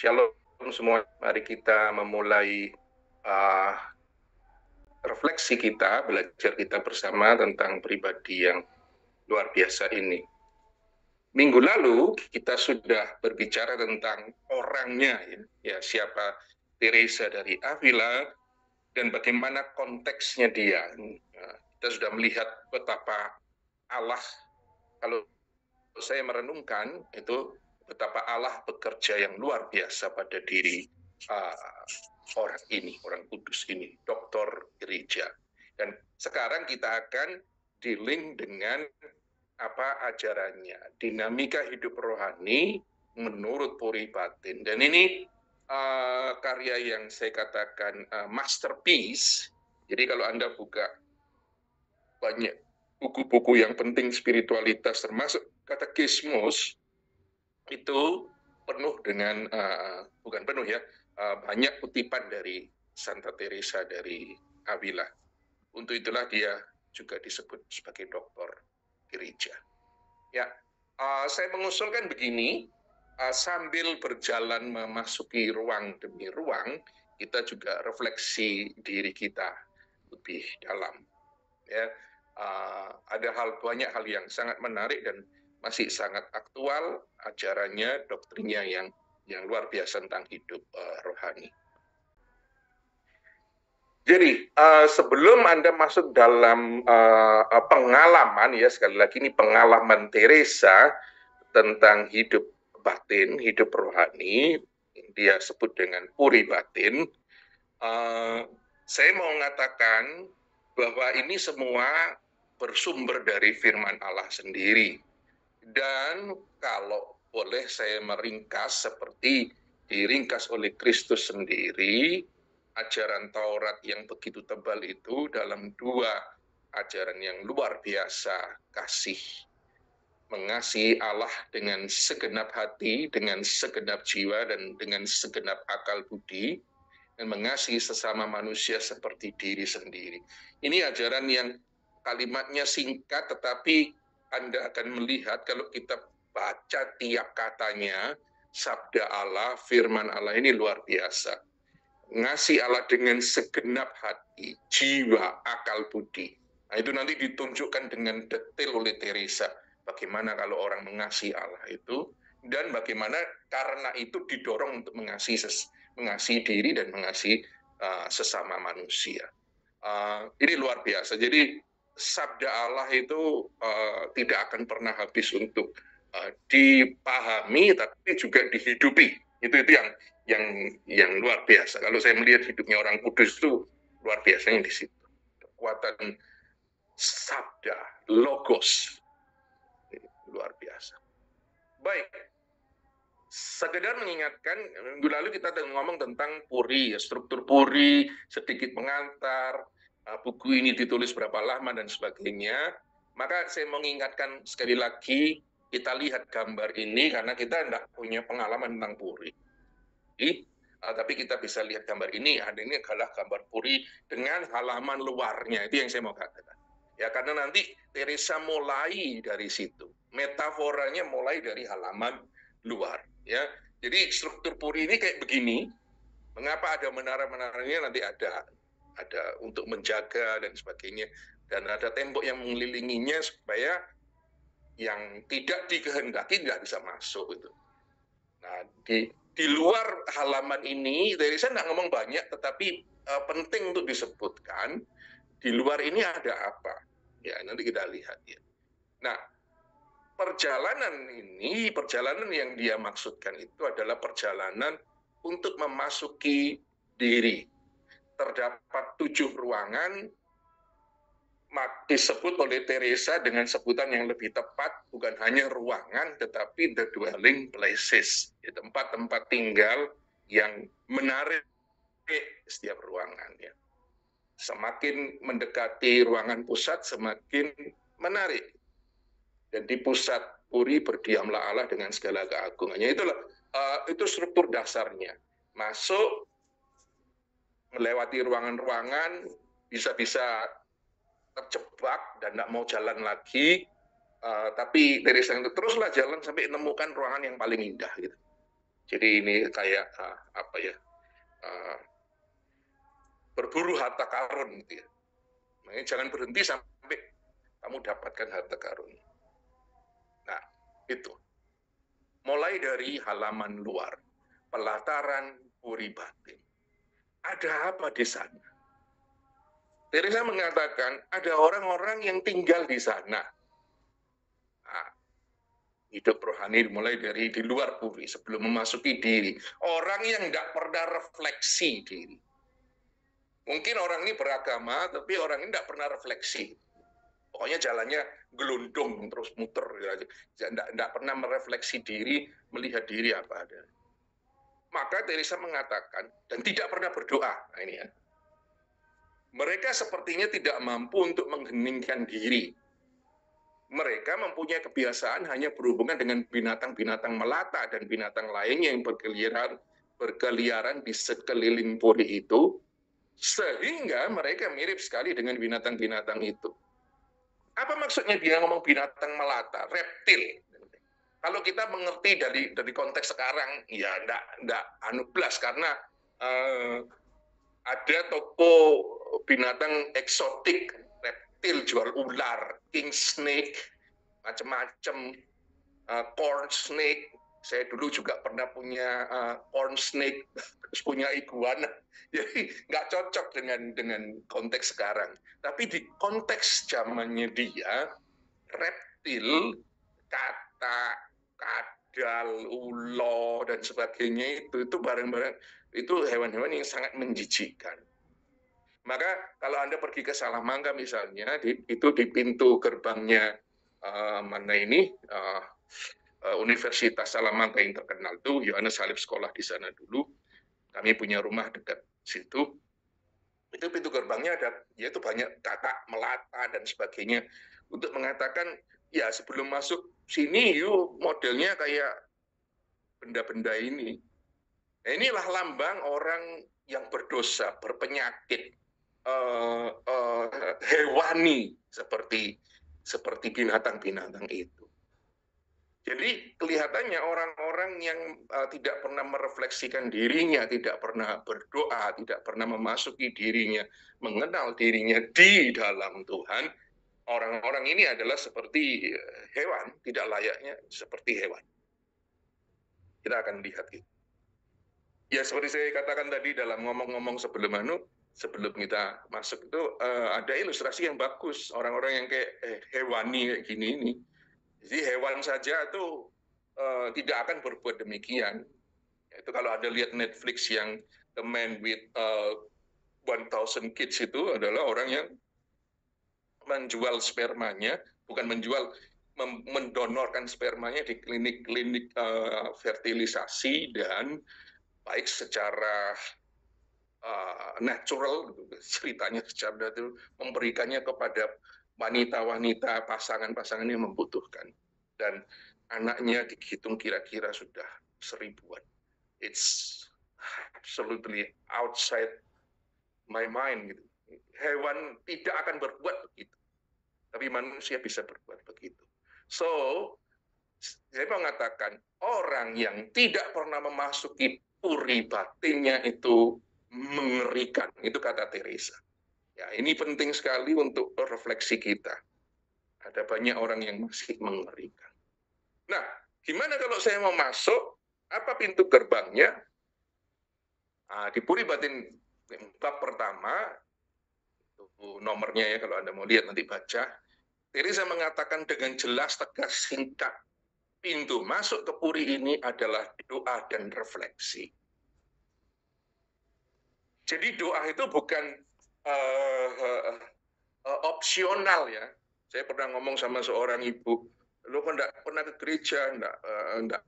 Shalom semua, mari kita memulai uh, refleksi kita, belajar kita bersama tentang pribadi yang luar biasa ini. Minggu lalu kita sudah berbicara tentang orangnya, ya siapa Teresa dari Avila dan bagaimana konteksnya dia. Kita sudah melihat betapa Allah, kalau saya merenungkan itu betapa Allah bekerja yang luar biasa pada diri orang ini, orang kudus ini, Dr. Gereja. Dan sekarang kita akan dealing dengan apa ajarannya, dinamika hidup rohani menurut Puri Batin. Dan ini karya yang saya katakan masterpiece. Jadi kalau Anda buka banyak buku-buku yang penting spiritualitas termasuk katekismus itu penuh dengan bukan penuh ya, banyak kutipan dari Santa Teresa dari Avila. Untuk itulah dia juga disebut sebagai doktor gereja. Ya, saya mengusulkan begini, sambil berjalan memasuki ruang demi ruang, kita juga refleksi diri kita lebih dalam. Ya, ada banyak hal yang sangat menarik dan masih sangat aktual ajarannya, doktrinnya yang luar biasa tentang hidup rohani. Jadi sebelum Anda masuk dalam pengalaman, ya sekali lagi ini pengalaman Teresa tentang hidup batin, hidup rohani, dia sebut dengan puri batin. Saya mau mengatakan bahwa ini semua bersumber dari firman Allah sendiri. Dan kalau boleh saya meringkas seperti diringkas oleh Kristus sendiri, ajaran Taurat yang begitu tebal itu dalam dua ajaran yang luar biasa, kasih, mengasihi Allah dengan segenap hati, dengan segenap jiwa, dan dengan segenap akal budi, dan mengasihi sesama manusia seperti diri sendiri. Ini ajaran yang kalimatnya singkat, tetapi Anda akan melihat kalau kita baca tiap katanya, sabda Allah, firman Allah ini luar biasa. Ngasih Allah dengan segenap hati, jiwa, akal budi. Nah, itu nanti ditunjukkan dengan detail oleh Teresa. Bagaimana kalau orang mengasihi Allah itu, dan bagaimana karena itu didorong untuk mengasihi diri dan mengasihi sesama manusia. Ini luar biasa. Jadi sabda Allah itu tidak akan pernah habis untuk dipahami, tapi juga dihidupi. Itu yang luar biasa. Kalau saya melihat hidupnya orang kudus itu luar biasanya di situ. Kekuatan sabda, logos, luar biasa. Baik, sekedar mengingatkan, minggu lalu kita ngomong tentang puri, struktur puri, sedikit pengantar, buku ini ditulis berapa lama dan sebagainya. Maka saya mengingatkan sekali lagi, kita lihat gambar ini karena kita tidak punya pengalaman tentang puri. Tapi kita bisa lihat gambar ini adalah gambar puri dengan halaman luarnya, itu yang saya mau katakan. Ya, karena nanti Teresa mulai dari situ, metaforanya mulai dari halaman luar. Ya, jadi struktur puri ini kayak begini. Mengapa ada menara-menaranya? Nanti ada untuk menjaga dan sebagainya, dan ada tembok yang mengelilinginya supaya yang tidak dikehendaki tidak bisa masuk itu. Nah, di luar halaman ini, Teresa nggak ngomong banyak, tetapi penting untuk disebutkan. Di luar ini ada apa? Ya, nanti kita lihat ya. Nah, perjalanan yang dia maksudkan itu adalah perjalanan untuk memasuki diri. Terdapat 7 ruangan, disebut oleh Teresa dengan sebutan yang lebih tepat, bukan hanya ruangan, tetapi the dwelling places, tempat-tempat tinggal yang menarik setiap ruangannya. Semakin mendekati ruangan pusat, semakin menarik. Dan di pusat puri berdiamlah Allah dengan segala keagungannya. Itu struktur dasarnya. Masuk, melewati ruangan-ruangan, bisa-bisa terjebak dan tidak mau jalan lagi. Tapi Teresa itu teruslah jalan sampai menemukan ruangan yang paling indah. Gitu. Jadi ini kayak berburu harta karun gitu ya. Makanya jangan berhenti sampai kamu dapatkan harta karun. Nah, itu. Mulai dari halaman luar, pelataran Puri Batin. Ada apa di sana? Teresa mengatakan ada orang-orang yang tinggal di sana. Nah, hidup rohani mulai dari di luar puri sebelum memasuki diri. Orang yang tidak pernah refleksi diri. Mungkin orang ini beragama, tapi orang ini tidak pernah refleksi. Pokoknya jalannya gelundung terus muter, tidak pernah merefleksi diri, melihat diri apa ada. Maka Teresa mengatakan dan tidak pernah berdoa. Nah ini ya. Mereka sepertinya tidak mampu untuk mengheningkan diri. Mereka mempunyai kebiasaan hanya berhubungan dengan binatang-binatang melata dan binatang lainnya yang berkeliaran di sekeliling puri itu, sehingga mereka mirip sekali dengan binatang-binatang itu. Apa maksudnya dia ngomong binatang melata, reptil? Kalau kita mengerti dari konteks sekarang, ya enggak anublas karena ada toko binatang eksotik, reptil jual ular, king snake, macam-macam, corn snake. Saya dulu juga pernah punya corn snake, terus punya iguana. Jadi nggak cocok dengan konteks sekarang. Tapi di konteks zamannya dia, reptil, kata, kadal, ulo, dan sebagainya itu barang-barang, itu hewan-hewan yang sangat menjijikkan. Maka kalau Anda pergi ke Salamanca misalnya, itu di pintu gerbangnya Universitas Salamanca yang terkenal tuh, Yohanes Salib sekolah di sana dulu. Kami punya rumah dekat situ. Itu pintu gerbangnya ada, yaitu banyak katak, melata dan sebagainya untuk mengatakan ya sebelum masuk sini yuk modelnya kayak benda-benda ini. Nah, inilah lambang orang yang berdosa, berpenyakit, hewani seperti binatang-binatang itu. Jadi kelihatannya orang-orang yang tidak pernah merefleksikan dirinya, tidak pernah berdoa, tidak pernah memasuki dirinya, mengenal dirinya di dalam Tuhan, orang-orang ini adalah seperti hewan, tidak layaknya seperti hewan. Kita akan lihat gitu. Ya seperti saya katakan tadi dalam ngomong-ngomong sebelum kita masuk itu ada ilustrasi yang bagus, orang-orang yang kayak hewani kayak gini ini. Jadi hewan saja itu tidak akan berbuat demikian. Itu kalau ada lihat Netflix yang The Man with 1000 Kids itu adalah orang yang menjual spermanya, bukan mendonorkan spermanya di klinik-klinik fertilisasi dan baik secara natural, ceritanya secara natural, memberikannya kepada wanita-wanita, pasangan-pasangan yang membutuhkan. Dan anaknya dihitung kira-kira sudah 1000-an. It's absolutely outside my mind. Gitu. Hewan tidak akan berbuat begitu. Tapi manusia bisa berbuat begitu. So, saya mengatakan, orang yang tidak pernah memasuki puri batinnya itu mengerikan. Itu kata Teresa. Ya, ini penting sekali untuk refleksi kita. Ada banyak orang yang masih mengerikan. Nah, gimana kalau saya mau masuk? Apa pintu gerbangnya? Nah, di Puri Batin bab pertama, itu nomornya ya kalau Anda mau lihat nanti baca. Teresa mengatakan dengan jelas, tegas, singkat. Pintu masuk ke Puri ini adalah doa dan refleksi. Jadi doa itu bukan opsional ya. Saya pernah ngomong sama seorang ibu, lo kan enggak pernah ke gereja, enggak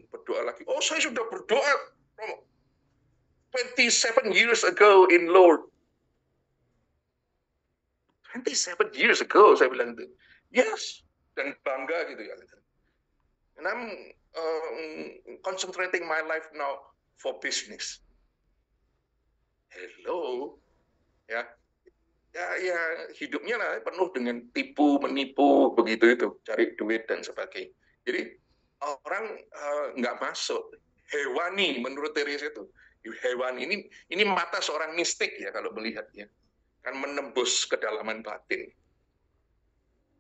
berdoa lagi. Oh, saya sudah berdoa 27 years ago in Lord. 27 years ago, saya bilang itu. Yes, dan bangga gitu ya. And I'm concentrating my life now for business. Hello, ya hidupnya lah penuh dengan tipu menipu begitu itu, cari duit dan sebagainya. Jadi orang nggak masuk. hewani menurut Teresa itu. Hewani ini mata seorang mistik ya kalau melihatnya. Kan menembus kedalaman batin.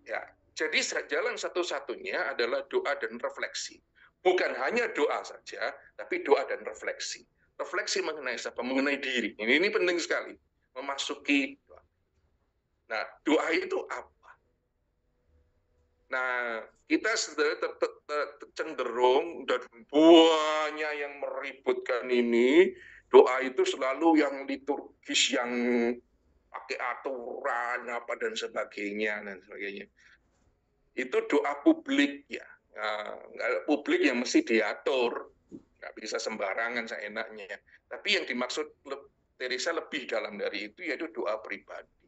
Ya, jadi jalan satu-satunya adalah doa dan refleksi. Bukan hanya doa saja, tapi doa dan refleksi. Refleksi mengenai siapa? Mengenai diri. Ini penting sekali. Memasuki doa. Nah, doa itu apa? Nah, kita cenderung dan banyak yang meributkan ini, doa itu selalu yang liturgis, yang pakai aturan apa dan sebagainya. Itu doa publik ya. Nah, publik yang mesti diatur, nggak bisa sembarangan seenaknya. Tapi yang dimaksud Teresa lebih dalam dari itu, yaitu doa pribadi.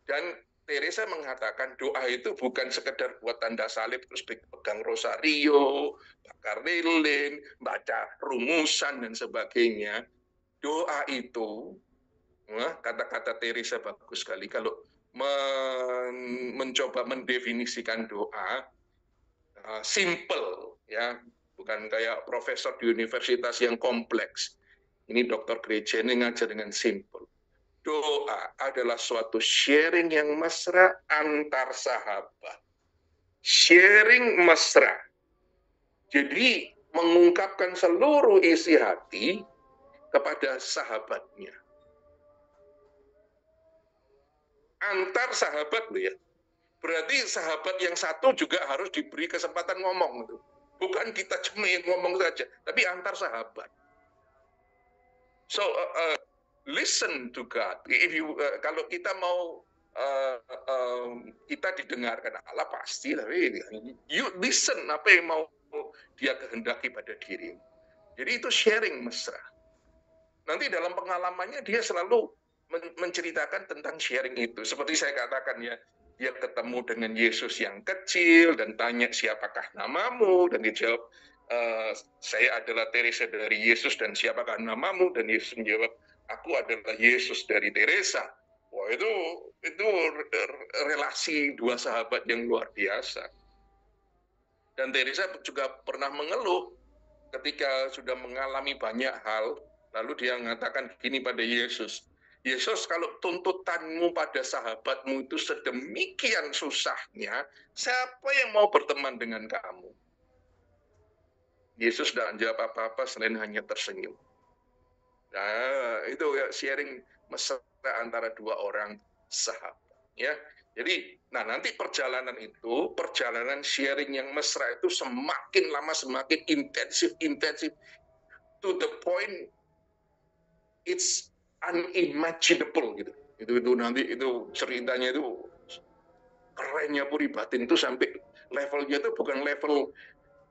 Dan Teresa mengatakan doa itu bukan sekedar buat tanda salib terus pegang rosario, bakar lilin, baca rumusan dan sebagainya. Doa itu, kata-kata Teresa bagus sekali kalau mencoba mendefinisikan doa, simple ya, bukan kayak profesor di universitas yang kompleks. Ini dokter gereja ini ngajar dengan simple. Doa adalah suatu sharing yang mesra antar sahabat. Sharing mesra. Jadi mengungkapkan seluruh isi hati kepada sahabatnya. Antar sahabat loh ya. Berarti sahabat yang satu juga harus diberi kesempatan ngomong. Bukan kita cuma ngomong saja, tapi antar sahabat. So, listen to God. If you, kalau kita mau kita didengarkan Allah pasti, tapi you listen apa yang mau dia kehendaki pada diri. Jadi itu sharing mesra. Nanti dalam pengalamannya dia selalu menceritakan tentang sharing itu. Seperti saya katakan ya, dia ketemu dengan Yesus yang kecil dan tanya siapakah namamu, dan dia jawab, saya adalah Teresa dari Yesus, dan siapakah namamu, dan Yesus menjawab, aku adalah Yesus dari Teresa. Wah, itu relasi dua sahabat yang luar biasa. Dan Teresa juga pernah mengeluh ketika sudah mengalami banyak hal, lalu dia mengatakan gini pada Yesus, Yesus, kalau tuntutanmu pada sahabatmu itu sedemikian susahnya, siapa yang mau berteman dengan kamu? Yesus tidak menjawab apa-apa selain hanya tersenyum. Nah, itu ya sharing mesra antara dua orang sahabat. Ya, jadi, nanti perjalanan itu, perjalanan sharing yang mesra itu semakin lama semakin intensif, to the point it's unimaginable gitu. Itu nanti itu ceritanya itu kerennya Puri Batin itu sampai levelnya itu bukan level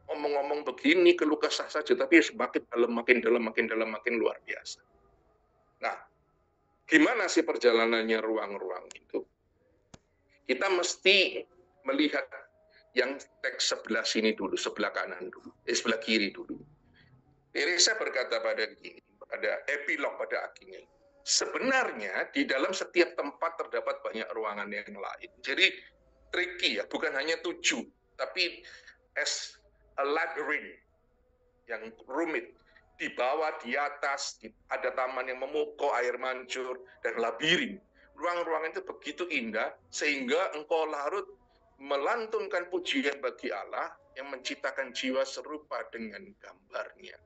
ngomong-ngomong begini keluh kesah saja, tapi semakin dalam, makin luar biasa. Nah, gimana sih perjalanannya ruang-ruang itu? Kita mesti melihat yang teks sebelah sini dulu, sebelah kanan dulu, sebelah kiri dulu. Teresa berkata pada epilog pada akhirnya, sebenarnya di dalam setiap tempat terdapat banyak ruangan yang lain. Jadi tricky ya, bukan hanya 7, tapi as a labyrinth yang rumit. Di bawah, di atas, ada taman yang memukau, air mancur, dan labirin. Ruang-ruangan itu begitu indah, sehingga engkau larut melantunkan pujian bagi Allah yang menciptakan jiwa serupa dengan gambarnya.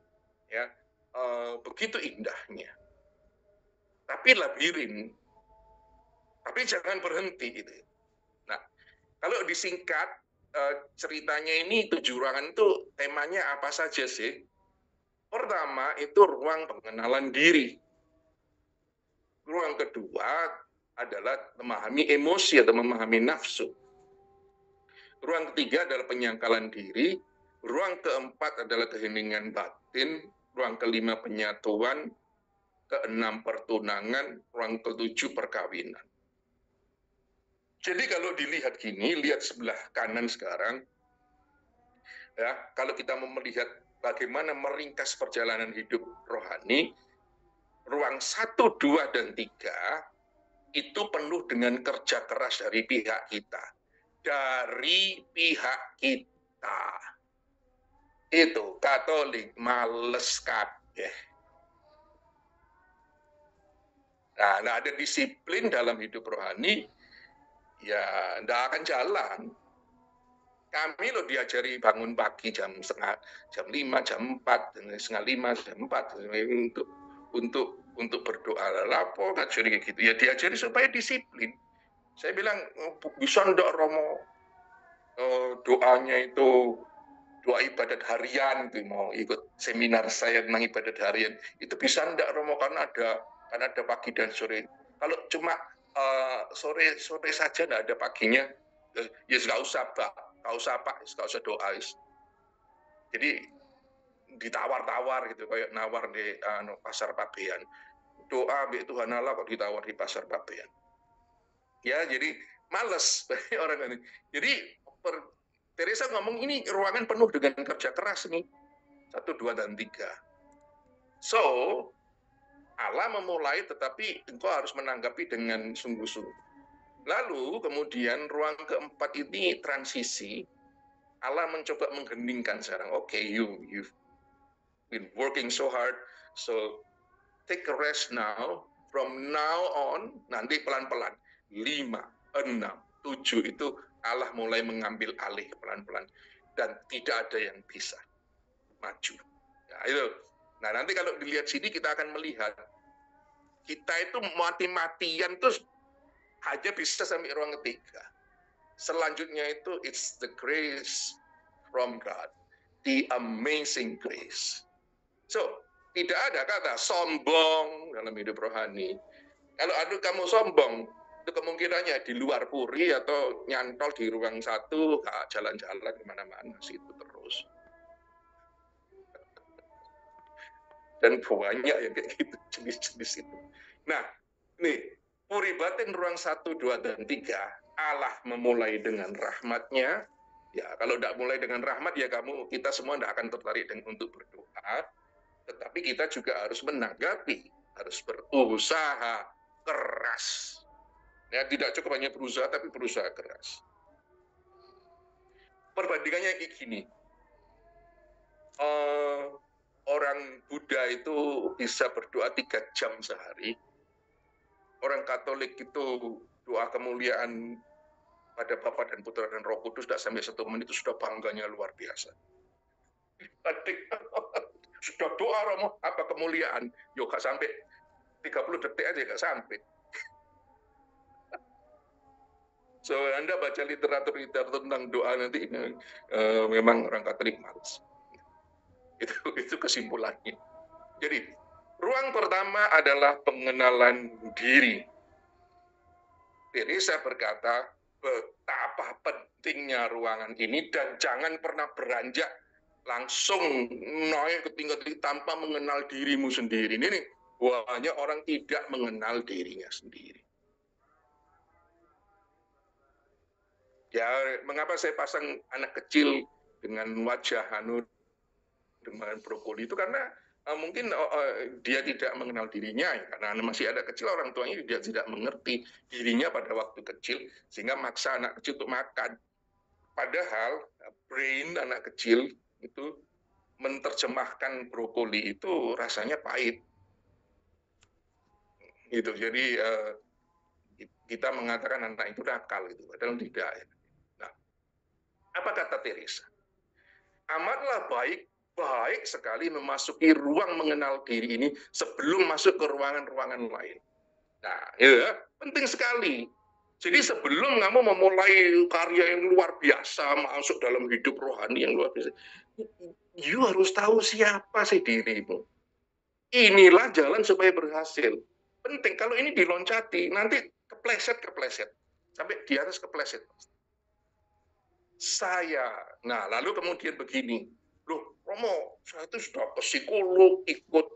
Ya, begitu indahnya. Tapi labirin, tapi jangan berhenti itu. Nah, kalau disingkat ceritanya ini 7 ruangan itu temanya apa saja sih? Pertama itu ruang pengenalan diri. Ruang kedua adalah memahami emosi atau memahami nafsu. Ruang ketiga adalah penyangkalan diri. Ruang keempat adalah keheningan batin. Ruang kelima penyatuan. Keenam pertunangan. Ruang ketujuh perkawinan. Jadi kalau dilihat gini, lihat sebelah kanan sekarang, ya, kalau kita mau melihat bagaimana meringkas perjalanan hidup rohani, ruang 1, 2, dan 3 itu penuh dengan kerja keras dari pihak kita. Dari pihak kita. Itu Katolik males kabeh. Nah, ada disiplin dalam hidup rohani, ya nggak akan jalan. Kami loh diajari bangun pagi jam 5, jam 4, setengah 5, jam 4 untuk berdoa. Lapo ngajari gitu. Ya diajari supaya disiplin. Saya bilang bisa ndak Romo doanya itu doa ibadat harian tuh, mau ikut seminar saya tentang ibadat harian itu bisa ndak Romo, karena ada pagi dan sore. Kalau cuma sore saja nggak ada paginya, ya nggak usah Pak, nggak usah doa. Jadi ditawar-tawar gitu, kayak nawar di pasar Pabean, doa bi Tuhan Allah kok ditawar di pasar Pabean. Ya jadi males orang ini. Jadi Teresa ngomong ini ruangan penuh dengan kerja keras nih. 1, 2, dan 3. So, Allah memulai tetapi engkau harus menanggapi dengan sungguh-sungguh. Lalu kemudian ruang keempat ini transisi. Allah mencoba mengheningkan sekarang. Oke, you've been working so hard, so take a rest now. From now on, nanti pelan-pelan. 5, 6, 7 itu Allah mulai mengambil alih pelan-pelan. Dan tidak ada yang bisa maju. Nah, itu. Nah, nanti kalau dilihat sini kita akan melihat kita itu mati-matian terus hanya bisa sampai ruang ketiga. Selanjutnya itu it's the grace from God. The amazing grace. So, tidak ada kata sombong dalam hidup rohani. Kalau kamu sombong, itu kemungkinannya di luar puri atau nyantol di ruang 1, jalan-jalan kemana-mana situ terus. Dan banyak yang kayak gitu, jenis-jenis itu. Nah, nih, puri batin ruang 1, 2, dan 3, Allah memulai dengan rahmatnya. Ya, kalau tidak mulai dengan rahmat, ya kita semua tidak akan tertarik untuk berdoa. Tetapi kita juga harus menanggapi, harus berusaha keras. Ya, tidak cukup hanya berusaha, tapi berusaha keras. Perbandingannya kayak gini. Orang Buddha itu bisa berdoa 3 jam sehari. Orang Katolik itu doa kemuliaan pada Bapa dan Putra dan Roh Kudus tidak sampai 1 menit itu sudah bangganya luar biasa. Sudah doa Romo, apa kemuliaan? Yo gak sampai 30 detik aja gak sampai. So Anda baca literatur tentang doa nanti memang orang Katolik malas. Itu kesimpulannya. Jadi ruang pertama adalah pengenalan diri. Teresa berkata betapa pentingnya ruangan ini dan jangan pernah beranjak langsung naik ke tingkat tanpa mengenal dirimu sendiri. Ini banyak orang tidak mengenal dirinya sendiri. Ya, mengapa saya pasang anak kecil dengan wajah dengan brokoli itu karena mungkin dia tidak mengenal dirinya ya, karena masih ada kecil, orang tuanya dia tidak mengerti dirinya pada waktu kecil sehingga maksa anak kecil untuk makan. Padahal brain anak kecil itu menerjemahkan brokoli itu rasanya pahit. Gitu. Jadi kita mengatakan anak itu nakal gitu, padahal tidak. Nah, apa kata Teresa? Amatlah baik sekali memasuki ruang mengenal diri ini sebelum masuk ke ruangan-ruangan lain. Nah, ya, penting sekali. Jadi sebelum kamu memulai karya yang luar biasa, masuk dalam hidup rohani yang luar biasa, you harus tahu siapa sih dirimu. Inilah jalan supaya berhasil. Penting, kalau ini diloncati, nanti kepleset. Sampai di atas kepleset. Nah lalu kemudian begini, loh Romo, saya itu sudah ke psikolog, ikut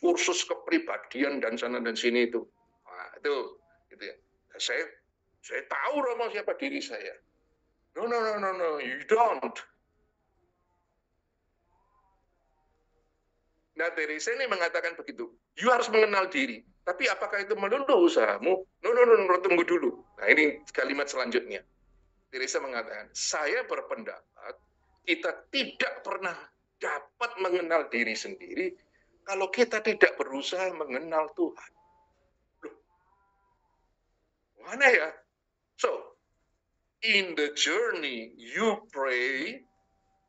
kursus kepribadian dan sana dan sini itu. Nah, itu gitu ya. Saya tahu Romo siapa diri saya. No, you don't. Nah, Teresa ini mengatakan begitu. You harus mengenal diri. Tapi apakah itu melulu usahamu? No, tunggu dulu. Nah, ini kalimat selanjutnya. Teresa mengatakan, saya berpendapat kita tidak pernah dapat mengenal diri sendiri kalau kita tidak berusaha mengenal Tuhan. Loh, mana ya? So, in the journey you pray,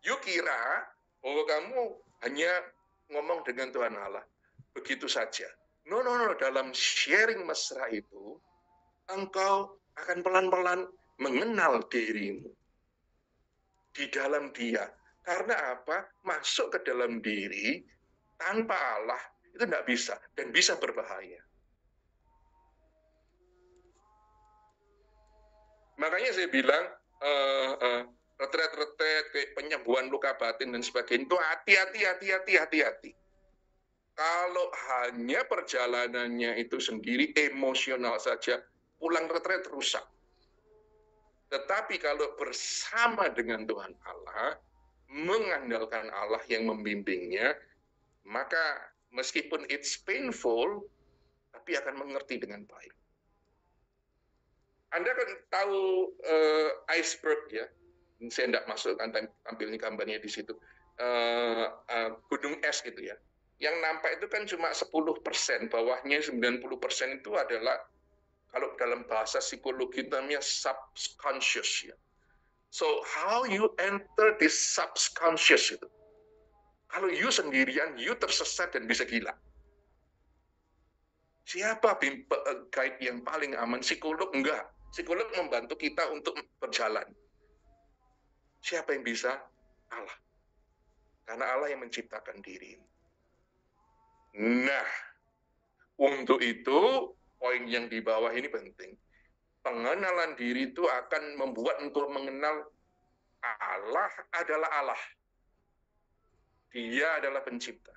you kira bahwa kamu hanya ngomong dengan Tuhan Allah. Begitu saja. No, dalam sharing mesra itu, engkau akan pelan-pelan mengenal dirimu di dalam Dia. Karena apa? Masuk ke dalam diri tanpa Allah itu tidak bisa dan bisa berbahaya. Makanya saya bilang retret-retret kayak penyembuhan luka batin dan sebagainya itu hati-hati. Kalau hanya perjalanannya itu sendiri emosional saja, pulang retret rusak. Tetapi kalau bersama dengan Tuhan Allah, mengandalkan Allah yang membimbingnya, maka meskipun it's painful, tapi akan mengerti dengan baik. Anda kan tahu iceberg ya, saya tidak masukkan tampilnya gambarnya di situ, gunung es gitu ya. Yang nampak itu kan cuma 10%, bawahnya 90% itu adalah, kalau dalam bahasa psikologi namanya subconscious ya. So how you enter this subconscious itu? Kalau you sendirian, you tersesat dan bisa gila. Siapa guide yang paling aman? Psikolog enggak. Psikolog membantu kita untuk berjalan. Siapa yang bisa? Allah. Karena Allah yang menciptakan diri. Nah, untuk itu poin yang di bawah ini penting. Pengenalan diri itu akan membuat untuk mengenal Allah adalah Allah. Dia adalah pencipta.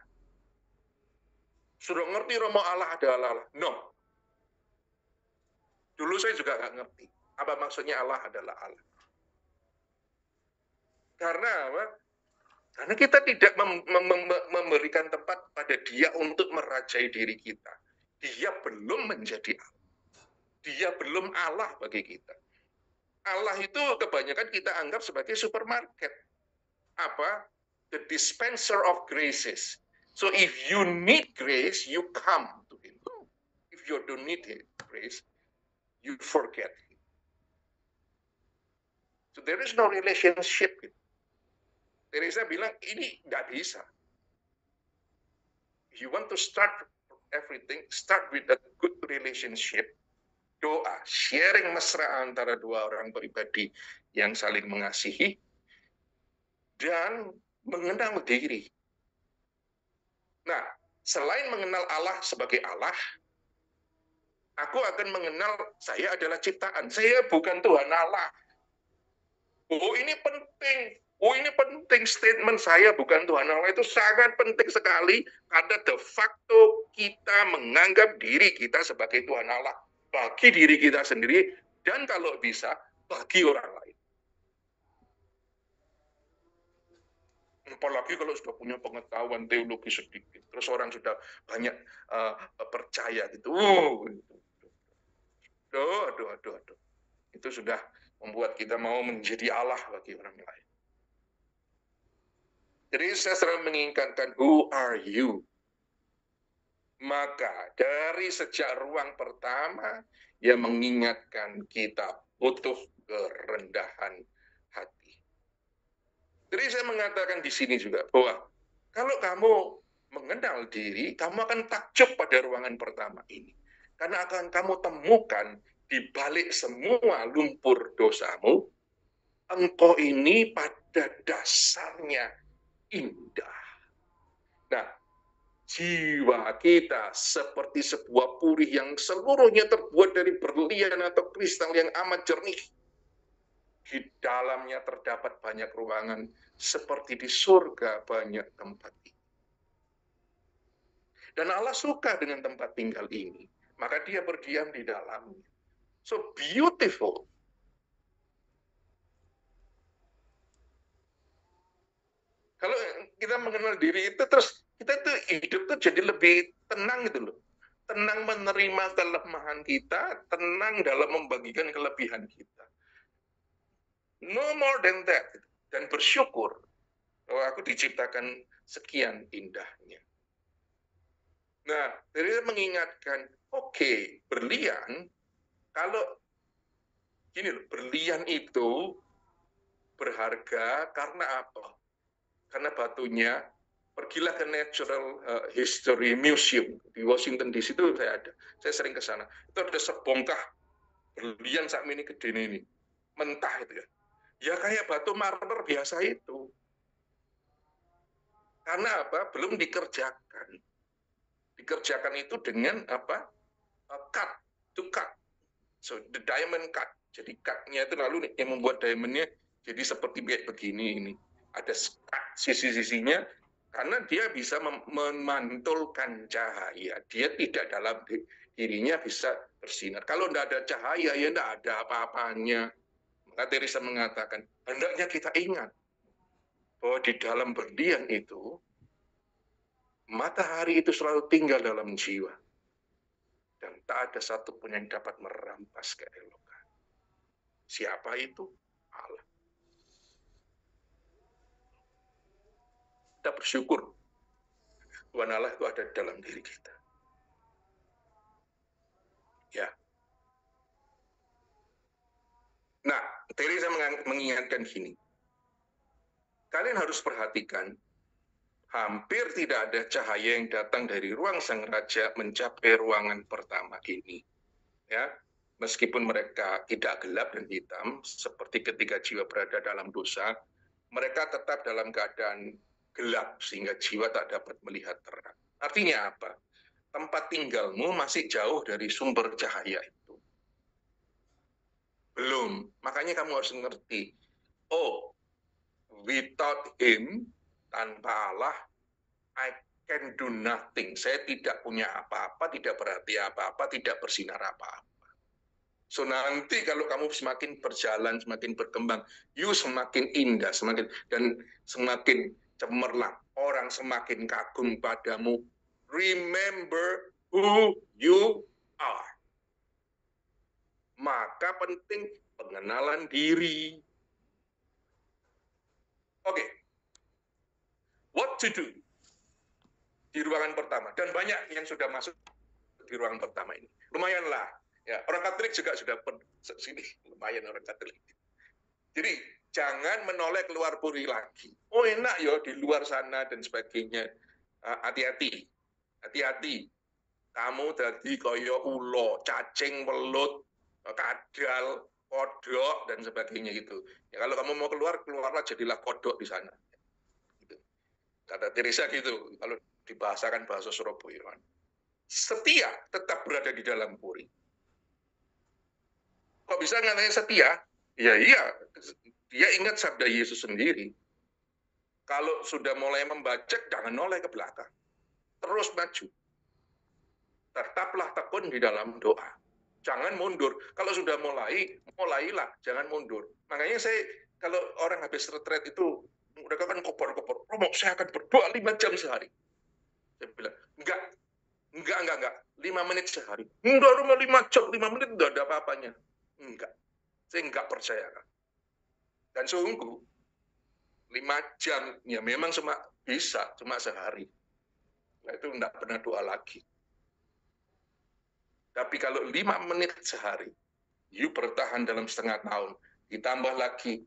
Sudah ngerti Romo Allah adalah Allah? No. Dulu saya juga nggak ngerti. Apa maksudnya Allah adalah Allah? Karena apa? Karena kita tidak memberikan tempat pada Dia untuk merajai diri kita. Dia belum menjadi Allah. Dia belum Allah bagi kita. Allah itu kebanyakan kita anggap sebagai supermarket. Apa? The dispenser of graces. So if you need grace, you come to Him. If you don't need grace, you forget Him. So there is no relationship. Teresa bilang, ini nggak bisa. If you want to start everything, start with a good relationship. Doa, sharing mesra antara dua orang pribadi yang saling mengasihi, dan mengenal diri. Nah, selain mengenal Allah sebagai Allah, aku akan mengenal saya adalah ciptaan. Saya bukan Tuhan Allah. Oh, ini penting. Oh, ini penting, statement saya bukan Tuhan Allah itu sangat penting sekali, karena de facto kita menganggap diri kita sebagai Tuhan Allah bagi diri kita sendiri, dan kalau bisa bagi orang lain. Apalagi kalau sudah punya pengetahuan teologi sedikit, terus orang sudah banyak percaya gitu. Aduh. Itu sudah membuat kita mau menjadi Allah bagi orang lain. Jadi saya selalu mengingatkan, who are you? Maka dari sejak ruang pertama, dia mengingatkan kita butuh kerendahan hati. Jadi saya mengatakan di sini juga bahwa kalau kamu mengenal diri, kamu akan takjub pada ruangan pertama ini. Karena akan kamu temukan di balik semua lumpur dosamu, engkau ini pada dasarnya indah. Nah, jiwa kita seperti sebuah puri yang seluruhnya terbuat dari berlian atau kristal yang amat jernih. Di dalamnya terdapat banyak ruangan, seperti di surga banyak tempat ini. Dan Allah suka dengan tempat tinggal ini, maka Dia berdiam di dalamnya. So beautiful. Kalau kita mengenal diri itu, terus kita tuh hidup tuh jadi lebih tenang gitu loh. Tenang menerima kelemahan kita, tenang dalam membagikan kelebihan kita. No more than that. Dan bersyukur bahwa aku diciptakan sekian indahnya. Nah, Teresa mengingatkan, oke, berlian, kalau gini loh, berlian itu berharga karena apa? Karena batunya, pergilah ke Natural History Museum di Washington DC itu saya sering ke sana. Itu ada sebongkah berlian saat ini gede ini, mentah itu ya. Ya kayak batu marmer biasa itu. Karena apa? Belum dikerjakan. Dikerjakan itu dengan apa? Cut, to cut. So the diamond cut. Jadi cut-nya itu lalu yang membuat diamondnya jadi seperti kayak begini ini. Ada cut sisi-sisinya karena dia bisa memantulkan cahaya. Dia tidak dalam dirinya bisa bersinar. Kalau tidak ada cahaya ya tidak ada apa-apanya. Maka Teresa mengatakan, hendaknya kita ingat bahwa di dalam berlian itu matahari itu selalu tinggal dalam jiwa. Dan tak ada satupun yang dapat merampas keelokan. Siapa itu? Allah. Kita bersyukur Tuhan Allah itu ada dalam diri kita. Ya. Nah, Teresa mengingatkan gini. Kalian harus perhatikan, hampir tidak ada cahaya yang datang dari ruang sang raja mencapai ruangan pertama ini. Ya, meskipun mereka tidak gelap dan hitam, seperti ketika jiwa berada dalam dosa, mereka tetap dalam keadaan gelap sehingga jiwa tak dapat melihat terang. Artinya apa? Tempat tinggalmu masih jauh dari sumber cahaya itu. Belum. Makanya kamu harus ngerti. Oh, without him, tanpa Allah, I can do nothing. Saya tidak punya apa-apa, tidak berarti apa-apa, tidak bersinar apa-apa. So nanti kalau kamu semakin berjalan, semakin berkembang, you semakin indah, semakin cemerlang. Orang semakin kagum padamu. Remember who you are. Maka penting pengenalan diri. Oke. What to do di ruangan pertama. Dan banyak yang sudah masuk di ruangan pertama ini. Lumayanlah. Ya, orang Katolik juga sudah sini lumayan orang Katolik. Jadi jangan menoleh keluar puri lagi. Oh enak ya di luar sana dan sebagainya. Hati-hati, hati-hati. Kamu dadi koyo ulo, cacing, welut, kadal, kodok dan sebagainya gitu. Ya kalau kamu mau keluar, keluarlah jadilah kodok di sana. Gitu. Kata Teresa gitu. Kalau dibahasakan bahasa Surabaya. Setia tetap berada di dalam puri. Kok bisa ngatanya setia? Ya iya, dia ingat sabda Yesus sendiri. Kalau sudah mulai membajak, jangan noleh ke belakang. Terus maju. Tetaplah tekun di dalam doa. Jangan mundur. Kalau sudah mulailah, jangan mundur. Makanya saya, kalau orang habis retret itu, mereka kan kopor-kopor. Saya akan berdoa 5 jam sehari. Saya bilang, enggak. 5 menit sehari. Enggak, rumah 5 jam, 5 menit enggak ada apa-apanya. Enggak. Saya enggak percaya kan. Dan sungguh 5 jam ya memang cuma bisa cuma sehari. Nah, itu enggak pernah doa lagi. Tapi kalau 5 menit sehari, you bertahan dalam setengah tahun, ditambah lagi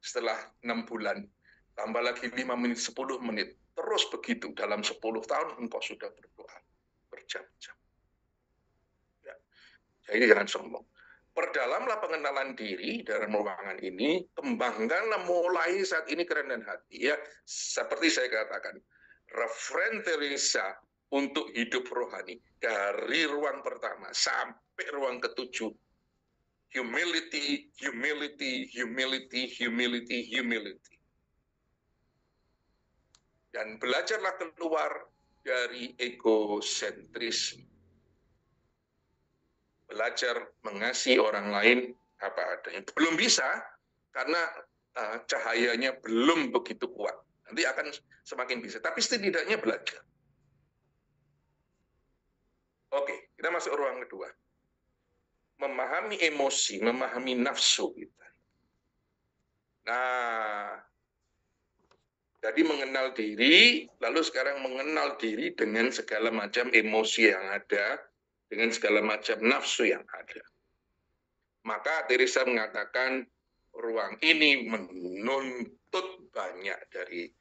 setelah 6 bulan, tambah lagi 5 menit, 10 menit, terus begitu dalam 10 tahun engkau sudah berdoa berjam-jam. Ya. Jadi jangan sombong. Perdalamlah pengenalan diri dalam ruangan ini, kembangkanlah mulai saat ini kerendahan hati. Ya, seperti saya katakan, Reverend Teresa untuk hidup rohani dari ruang pertama sampai ruang ketujuh, humility, humility, humility, humility, humility. Dan belajarlah keluar dari egosentrisme. Belajar mengasihi orang lain apa adanya. Belum bisa karena cahayanya belum begitu kuat. Nanti akan semakin bisa. Tapi setidaknya belajar. Oke, kita masuk ruang kedua. Memahami emosi, memahami nafsu kita. Nah, jadi Tadi mengenal diri, lalu sekarang mengenal diri dengan segala macam emosi yang ada, dengan segala macam nafsu yang ada. Maka Teresa mengatakan ruang ini menuntut banyak dari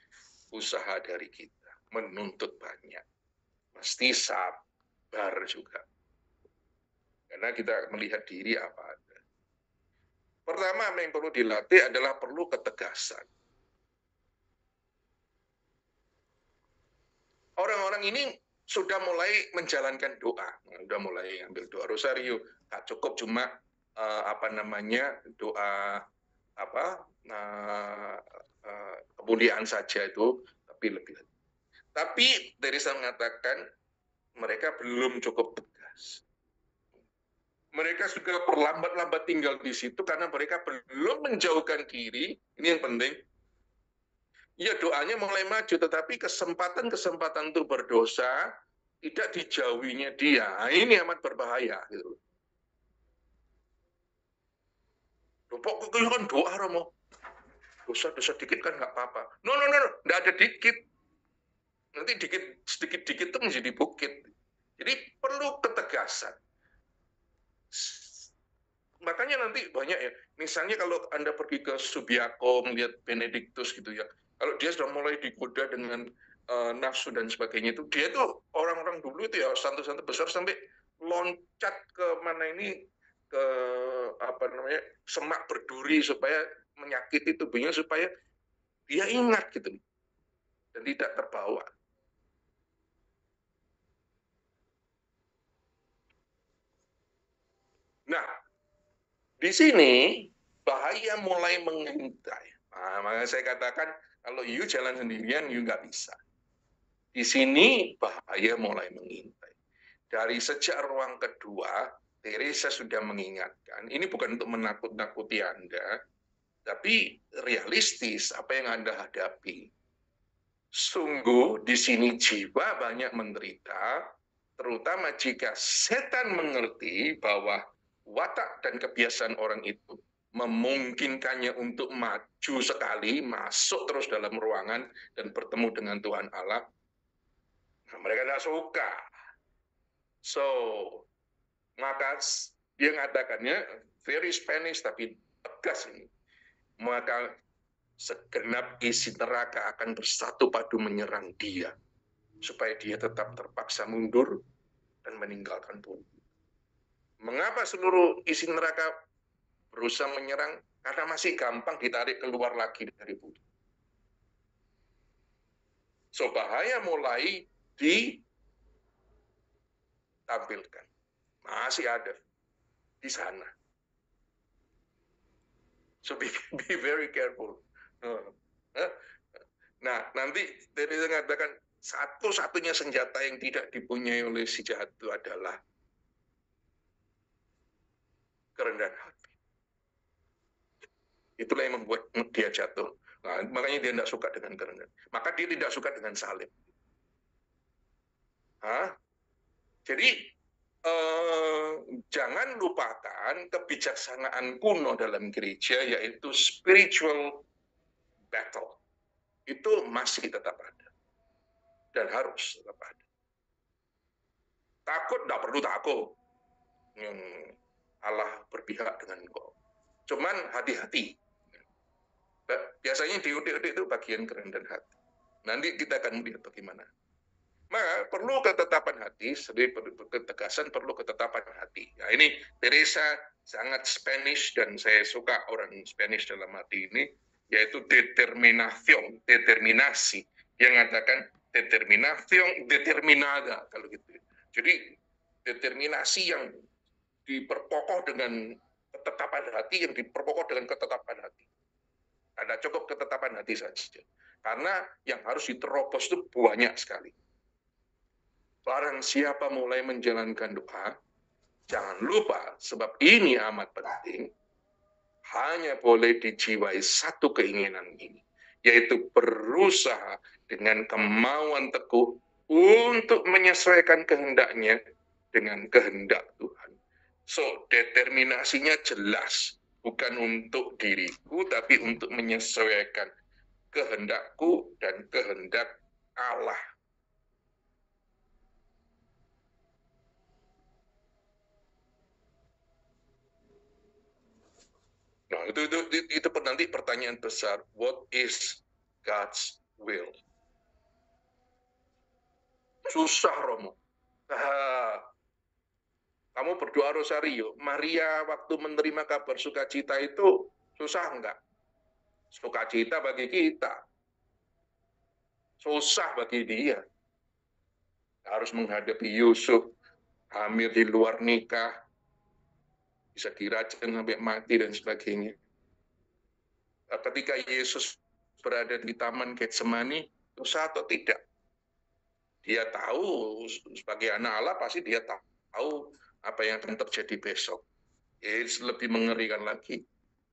usaha dari kita, menuntut banyak. Mesti sabar juga. Karena kita melihat diri apa ada. Pertama yang perlu dilatih adalah perlu ketegasan. Orang-orang ini sudah mulai menjalankan doa, sudah mulai ambil doa rosario, tak cukup cuma doa kemuliaan saja itu, tapi lebih. Tapi Teresa mengatakan mereka belum cukup tegas. Mereka juga perlambat-lambat tinggal di situ karena mereka belum menjauhkan diri. Ini yang penting. Ya doanya mulai maju, tetapi kesempatan-kesempatan untuk berdosa tidak dijauhinya dia. Ini amat berbahaya. Gitu. Pokoknya kan doa, Romo. Dosa-dosa dikit kan nggak apa-apa. No, nggak ada dikit. Nanti sedikit-dikit itu menjadi bukit. Jadi perlu ketegasan. Makanya nanti banyak ya, misalnya kalau Anda pergi ke Subiako melihat Benediktus gitu ya, kalau dia sudah mulai digoda dengan nafsu dan sebagainya itu, dia tuh orang-orang dulu itu ya santu-santu besar sampai loncat ke mana ini, ke semak berduri supaya menyakiti tubuhnya supaya dia ingat gitu dan tidak terbawa. Nah, di sini bahaya mulai mengintai. Nah, makanya saya katakan kalau you jalan sendirian, you nggak bisa. Di sini bahaya mulai mengintai. Dari sejak ruang kedua, Teresa sudah mengingatkan, ini bukan untuk menakut-nakuti Anda, tapi realistis apa yang Anda hadapi. Sungguh di sini jiwa banyak menderita, terutama jika setan mengerti bahwa watak dan kebiasaan orang itu memungkinkannya untuk maju sekali, masuk terus dalam ruangan dan bertemu dengan Tuhan Allah. Nah, mereka tidak suka. So, maka dia mengatakannya very Spanish tapi tegas ini. Maka segenap isi neraka akan bersatu padu menyerang dia supaya dia tetap terpaksa mundur dan meninggalkan Tuhan. Mengapa seluruh isi neraka berusaha menyerang? Karena masih gampang ditarik keluar lagi dari bumi. So bahaya mulai ditampilkan. Masih ada di sana. So be very careful. Nah, nanti dari mengatakan satu-satunya senjata yang tidak dipunyai oleh si jahat itu adalah kerendahan hati. Itulah yang membuat dia jatuh. Nah, makanya dia tidak suka dengan kerendahan. Maka dia tidak suka dengan salib. Jadi jangan lupakan kebijaksanaan kuno dalam gereja, yaitu spiritual battle. Itu masih tetap ada. Dan harus tetap ada. Takut, tidak perlu takut. Yang Allah berpihak dengan kau. Cuman hati-hati. Biasanya diudik-udik itu bagian kerendahan hati. Nanti kita akan melihat bagaimana. Maka perlu ketetapan hati, ketegasan perlu ketetapan hati. Nah ini Teresa sangat Spanish dan saya suka orang Spanish dalam hati ini, yaitu determinasi. Yang mengatakan determinación determinada kalau gitu. Jadi determinasi yang diperkokoh dengan ketetapan hati, yang diperkokoh dengan ketetapan hati. Ada cukup ketetapan hati saja. Karena yang harus diterobos itu banyak sekali. Barang siapa mulai menjalankan doa, jangan lupa, sebab ini amat penting, hanya boleh dijiwai satu keinginan ini, yaitu berusaha dengan kemauan teguh untuk menyesuaikan kehendaknya dengan kehendak Tuhan. So, determinasinya jelas, bukan untuk diriku, tapi untuk menyesuaikan kehendakku dan kehendak Allah. Nah, itu nanti pertanyaan besar. What is God's will? Susah, Romo. Kamu berdoa rosario, Maria waktu menerima kabar sukacita itu susah enggak? Sukacita bagi kita. Susah bagi dia. Harus menghadapi Yusuf, hamil di luar nikah, bisa diracun sampai mati dan sebagainya. Ketika Yesus berada di Taman Getsemani, susah atau tidak? Dia tahu, sebagai anak Allah pasti dia tahu apa yang akan terjadi besok. Yesus lebih mengerikan lagi.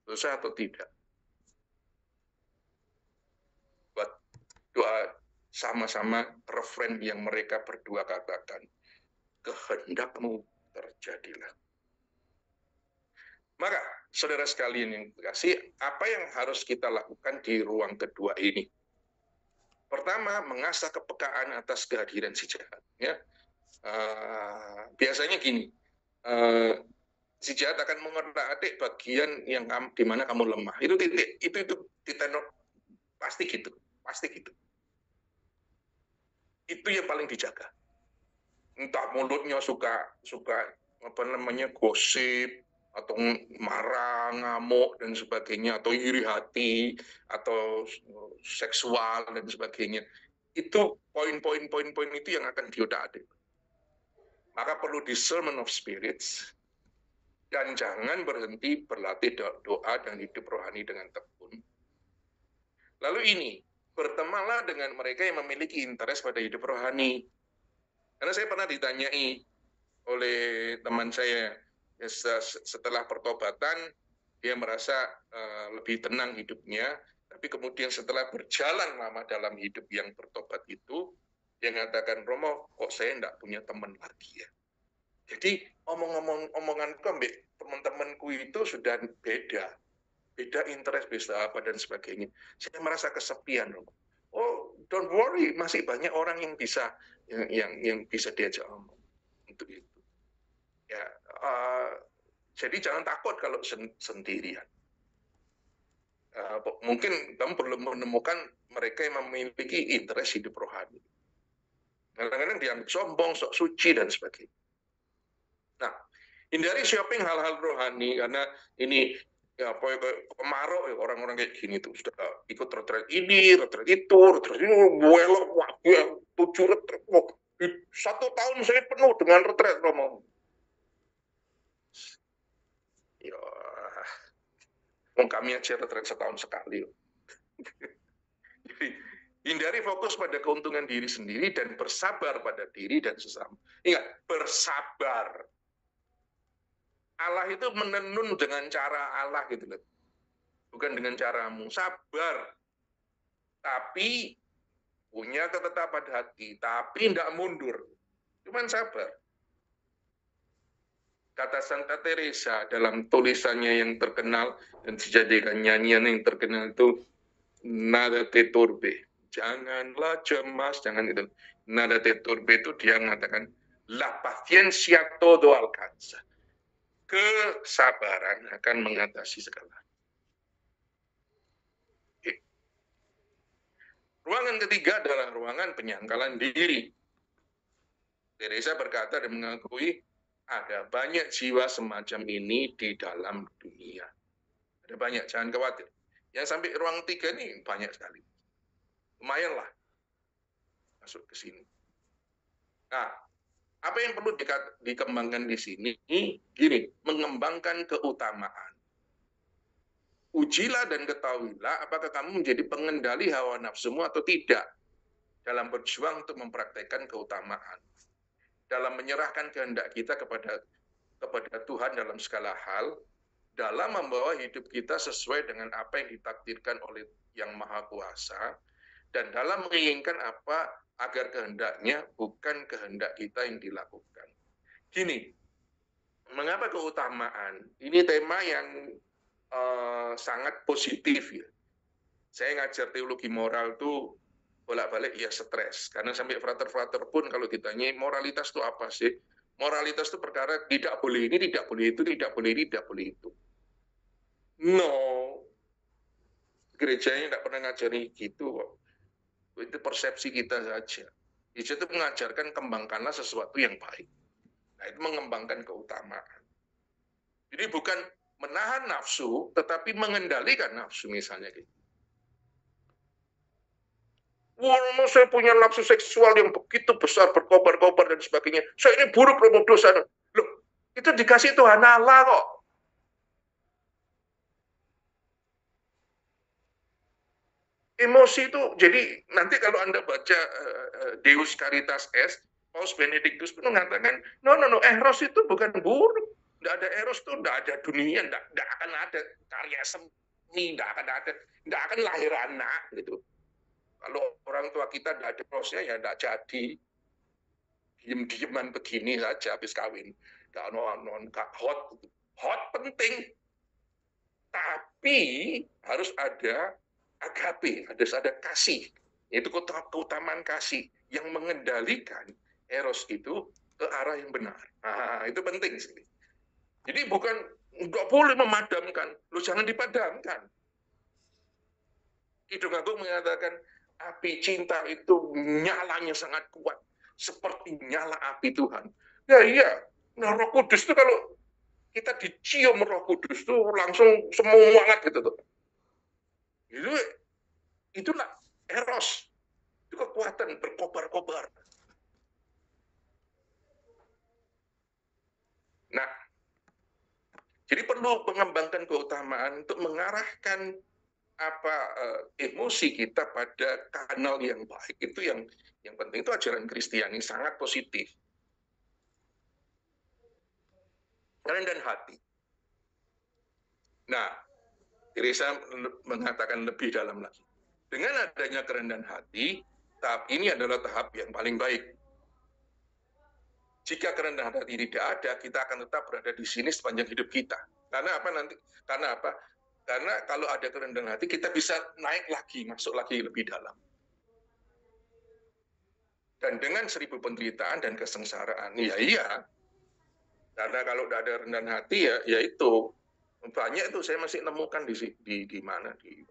Susah atau tidak? Buat doa sama-sama referen yang mereka berdua katakan. Kehendakmu terjadilah. Maka, saudara sekalian yang kasih, apa yang harus kita lakukan di ruang kedua ini? Pertama, mengasah kepekaan atas kehadiran si jahat. Ya. Biasanya gini, si jahat akan mengotak-atik bagian yang di mana kamu lemah. Itu ditendok pasti gitu. Itu yang paling dijaga. Entah mulutnya suka gosip atau marah, ngamuk dan sebagainya, atau iri hati, atau seksual dan sebagainya. Itu poin-poin itu yang akan diotak-atik. Maka perlu discernment of spirits, dan jangan berhenti berlatih doa dan hidup rohani dengan tekun. Lalu ini, bertemanlah dengan mereka yang memiliki interest pada hidup rohani. Karena saya pernah ditanyai oleh teman saya, ya, setelah pertobatan, dia merasa lebih tenang hidupnya, tapi kemudian setelah berjalan lama dalam hidup yang bertobat itu, dia mengatakan, Romo, kok saya enggak punya teman lagi ya. Jadi omonganku ambil teman-temanku itu sudah beda interest, beda apa dan sebagainya. Saya merasa kesepian, Romo. Oh, don't worry, masih banyak orang yang bisa yang bisa diajak ngomong untuk itu. Ya, jadi jangan takut kalau sendirian. Mungkin kamu perlu menemukan mereka yang memiliki interest hidup rohani. Kadang-kadang dianggap sombong, sok suci dan sebagainya. Nah, hindari shopping hal-hal rohani karena ini ya kemarau ya, orang-orang kayak gini tuh sudah ikut retret ini, retret itu, retret ini, welok, wah, 7 retret, wah, 1 tahun saya penuh dengan retret, Romo. Ya, kami aja retret setahun sekali. Jadi, hindari fokus pada keuntungan diri sendiri dan bersabar pada diri dan sesama. Ingat, bersabar. Allah itu menenun dengan cara Allah gitu loh. Bukan dengan caramu. Sabar. Tapi punya ketetapan hati. Tapi tidak mundur. Cuman sabar. Kata Santa Teresa dalam tulisannya yang terkenal dan dijadikan nyanyian yang terkenal itu, nada te turbe. Janganlah cemas, jangan itu. Nada te turbe itu dia mengatakan, la paciencia todo alcanza. Kesabaran akan mengatasi segala. Ruangan ketiga adalah ruangan penyangkalan diri. Teresa berkata dan mengakui, ada banyak jiwa semacam ini di dalam dunia. Ada banyak, jangan khawatir. Yang sampai ruang 3 ini banyak sekali. Lumayan lah masuk ke sini. Nah, apa yang perlu dikembangkan di sini? Gini, mengembangkan keutamaan. Ujilah dan ketahuilah apakah kamu menjadi pengendali hawa nafsumu atau tidak dalam berjuang untuk mempraktekkan keutamaan. Dalam menyerahkan kehendak kita kepada Tuhan dalam segala hal, dalam membawa hidup kita sesuai dengan apa yang ditakdirkan oleh Yang Maha Kuasa, dan dalam menginginkan apa agar kehendaknya bukan kehendak kita yang dilakukan. Gini, mengapa keutamaan? Ini tema yang sangat positif ya. Saya ngajar teologi moral tuh bolak-balik ya stres. Karena sampai frater-frater pun kalau ditanya moralitas itu apa sih? Moralitas itu perkara tidak boleh ini, tidak boleh itu, tidak boleh ini, tidak boleh itu. No, gerejanya tidak pernah ngajari gitu kok. Itu persepsi kita saja. Yesus itu mengajarkan kembangkanlah sesuatu yang baik. Nah, itu mengembangkan keutamaan. Jadi bukan menahan nafsu, tetapi mengendalikan nafsu misalnya gitu. Wah, saya punya nafsu seksual yang begitu besar, berkobar-kobar dan sebagainya. Saya ini buruk, penuh dosa. Loh, itu dikasih Tuhan Allah kok. Emosi itu, jadi nanti kalau Anda baca Deus Caritas Est, Paus Benedictus pun mengatakan, no, eros itu bukan buruk. Tidak ada eros itu, tidak ada dunia, tidak akan ada karya seni, tidak akan lahir anak gitu. Kalau orang tua kita tidak ada erosnya, ya tidak jadi. Diem-dieman begini saja habis kawin. Hot penting, tapi harus ada agape, harus ada kasih, yaitu keutamaan kasih yang mengendalikan eros itu ke arah yang benar. Nah, itu penting sih. Jadi bukan nggak boleh memadamkan, lu jangan dipadamkan. Kidung Agung mengatakan api cinta itu nyalanya sangat kuat, seperti nyala api Tuhan. Ya iya, nah Roh Kudus itu kalau kita dicium Roh Kudus itu langsung semangat gitu tuh. Itulah eros, itu kekuatan berkobar-kobar. Nah, jadi perlu mengembangkan keutamaan untuk mengarahkan emosi kita pada kanal yang baik. Itu yang penting, itu ajaran Kristiani sangat positif. Kerendahan hati. Nah, Teresa mengatakan lebih dalam lagi. Dengan adanya kerendahan hati, tahap ini adalah tahap yang paling baik. Jika kerendahan hati tidak ada, kita akan tetap berada di sini sepanjang hidup kita. Karena apa nanti? Karena apa? Karena kalau ada kerendahan hati, kita bisa naik lagi, masuk lagi lebih dalam. Dan dengan 1000 penderitaan dan kesengsaraan, ya iya. Karena kalau tidak ada rendahan hati, ya itu. Banyak itu saya masih nemukan di mana, di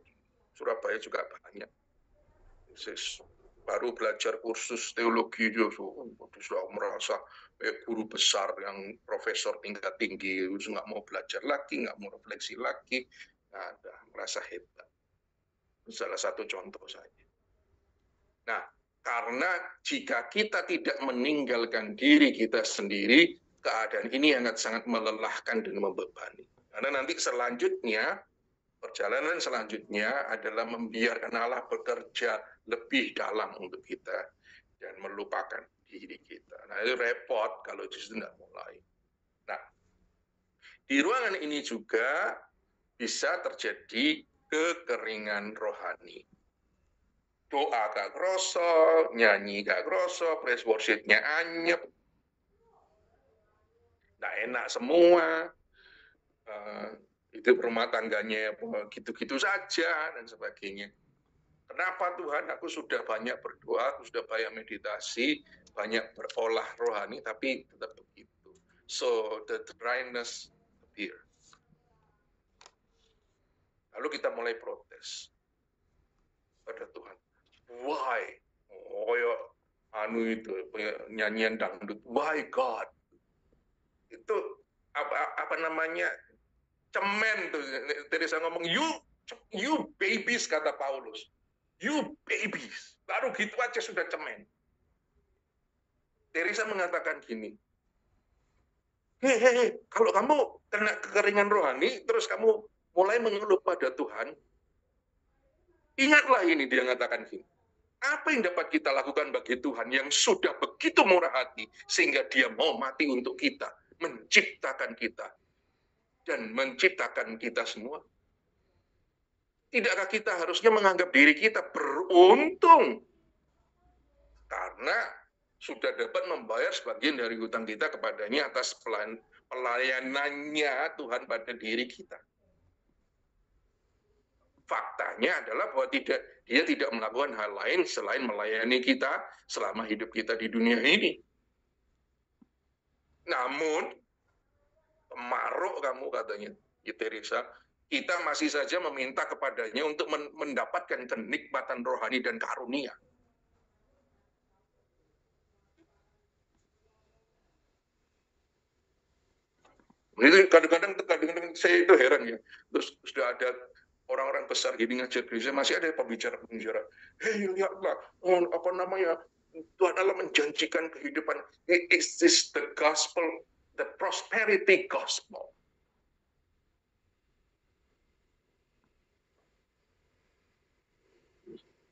Surabaya juga banyak. Baru belajar kursus teologi, dia sudah merasa guru besar yang profesor tingkat tinggi, nggak mau belajar lagi, nggak mau refleksi lagi, merasa hebat. Salah satu contoh saja. Nah, karena jika kita tidak meninggalkan diri kita sendiri, keadaan ini sangat melelahkan dan membebani. Karena nanti selanjutnya, perjalanan selanjutnya adalah membiarkan Allah bekerja lebih dalam untuk kita dan melupakan diri kita. Nah, itu repot kalau justru tidak mulai. Nah, di ruangan ini juga bisa terjadi kekeringan rohani. Doa gak kroso, nyanyi gak kroso, praise worship-nya anyep, nggak enak semua, hidup rumah tangganya gitu-gitu saja dan sebagainya. Kenapa Tuhan? Aku sudah banyak berdoa, aku sudah banyak meditasi, banyak berolah rohani, tapi tetap begitu. So the dryness appear. Lalu kita mulai protes pada Tuhan. Why? Oh ya, itu nyanyian dangdut. Why God? Itu apa namanya? Cemen tuh. Teresa ngomong, you babies, kata Paulus. You babies. Baru gitu aja sudah cemen. Teresa mengatakan gini, hei, kalau kamu kena kekeringan rohani, terus kamu mulai mengeluh pada Tuhan, ingatlah ini, dia mengatakan gini, apa yang dapat kita lakukan bagi Tuhan yang sudah begitu murah hati, sehingga dia mau mati untuk kita, menciptakan kita, dan menciptakan kita semua. Tidakkah kita harusnya menganggap diri kita beruntung karena sudah dapat membayar sebagian dari hutang kita kepadanya atas pelayanannya Tuhan pada diri kita. faktanya adalah bahwa dia tidak melakukan hal lain selain melayani kita selama hidup kita di dunia ini. Namun, maruk kamu katanya, Teresa, kita masih saja meminta kepadanya untuk mendapatkan kenikmatan rohani dan karunia. Itu kadang-kadang saya itu heran ya. Terus sudah ada orang-orang besar gini ngajar gereja, masih ada pembicara-pembicara. Hei ya Allah, apa namanya, Tuhan Allah menjanjikan kehidupan. Is this the gospel, the prosperity gospel?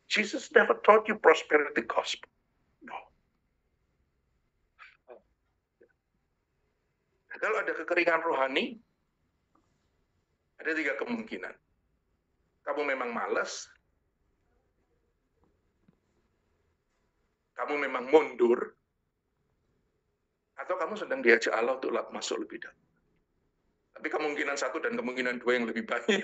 Jesus never taught you prosperity gospel. No. Kalau ada kekeringan rohani, ada 3 kemungkinan. Kamu memang malas, kamu memang mundur, atau kamu sedang diajak Allah untuk masuk lebih dalam. Tapi kemungkinan 1 dan kemungkinan 2 yang lebih banyak.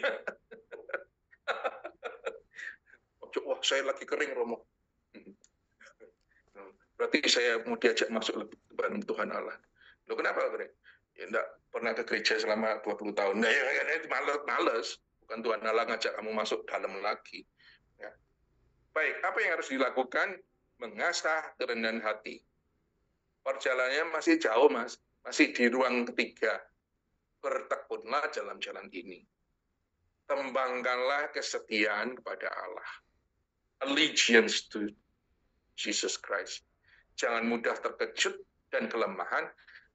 Wah, saya lagi kering, Romo. Berarti saya mau diajak masuk lebih dalam Tuhan Allah. Loh, kenapa kering? Ya enggak pernah ke gereja selama 20 tahun. Nah, ya itu males. Bukan Tuhan Allah ngajak kamu masuk dalam lagi. Ya. Baik, apa yang harus dilakukan? Mengasah kerendahan hati. Perjalanannya masih jauh, Mas. Masih di ruang ketiga. Bertekunlah dalam jalan ini. Kembangkanlah kesetiaan kepada Allah. Allegiance to Jesus Christ. Jangan mudah terkejut dan kelemahan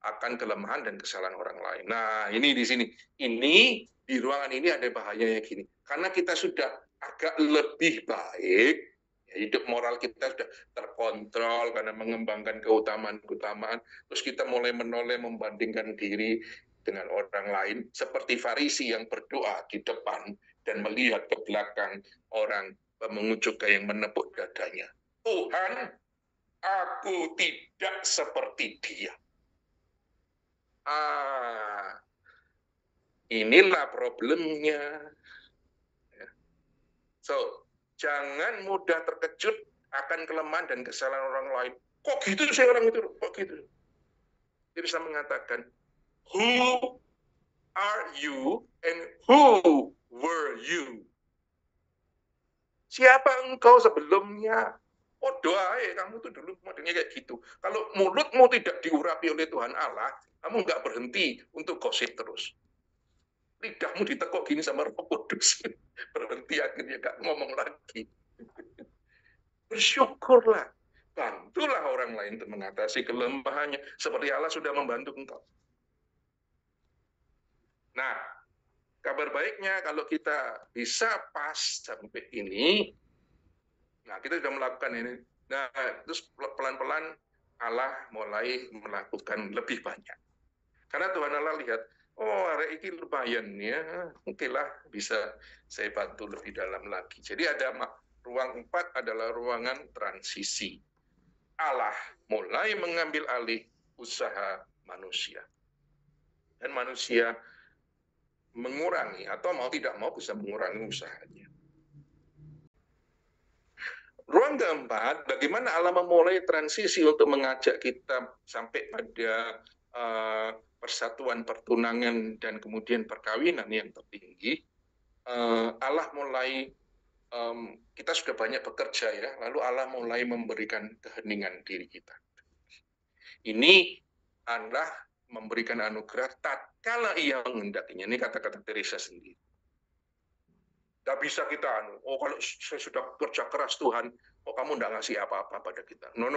akan kelemahan dan kesalahan orang lain. Nah, ini di sini. Ini di ruangan ini ada bahayanya gini. Karena kita sudah agak lebih baik, hidup moral kita sudah terkontrol karena mengembangkan keutamaan-keutamaan. Terus kita mulai menoleh membandingkan diri dengan orang lain. Seperti Farisi yang berdoa di depan dan melihat ke belakang orang mengucukkan yang menepuk dadanya. Tuhan, aku tidak seperti dia. Inilah problemnya. So, jangan mudah terkejut akan kelemahan dan kesalahan orang lain. Kok gitu sih orang itu? Kok gitu? Dia bisa mengatakan, who are you and who were you? Siapa engkau sebelumnya? Oh doa kamu tuh dulu modelnya kayak gitu. Kalau mulutmu tidak diurapi oleh Tuhan Allah, kamu nggak berhenti untuk gosip terus. Lidahmu ditekuk gini sama Roh Kudus. Berhenti akhirnya nggak ngomong lagi. Bersyukurlah. Bantulah orang lain untuk mengatasi kelemahannya. Seperti Allah sudah membantu engkau. Nah, kabar baiknya kalau kita bisa pas sampai ini, nah kita sudah melakukan ini. Nah, terus pelan-pelan Allah mulai melakukan lebih banyak. Karena Tuhan Allah lihat, oh hari ini lumayan ya, okelah bisa saya bantu lebih dalam lagi. Jadi ada ruang 4 adalah ruangan transisi. Allah mulai mengambil alih usaha manusia. Dan manusia mengurangi atau mau tidak mau bisa mengurangi usahanya. Ruang keempat, bagaimana Allah memulai transisi untuk mengajak kita sampai pada persatuan pertunangan dan kemudian perkawinan yang tertinggi. Allah mulai, kita sudah banyak bekerja ya, lalu Allah mulai memberikan keheningan diri kita. Ini adalah memberikan anugerah tatkala ia menghendakinya. Ini kata-kata Teresa sendiri. Gak bisa kita, oh kalau saya sudah kerja keras Tuhan, oh kamu nggak ngasih apa-apa pada kita. No.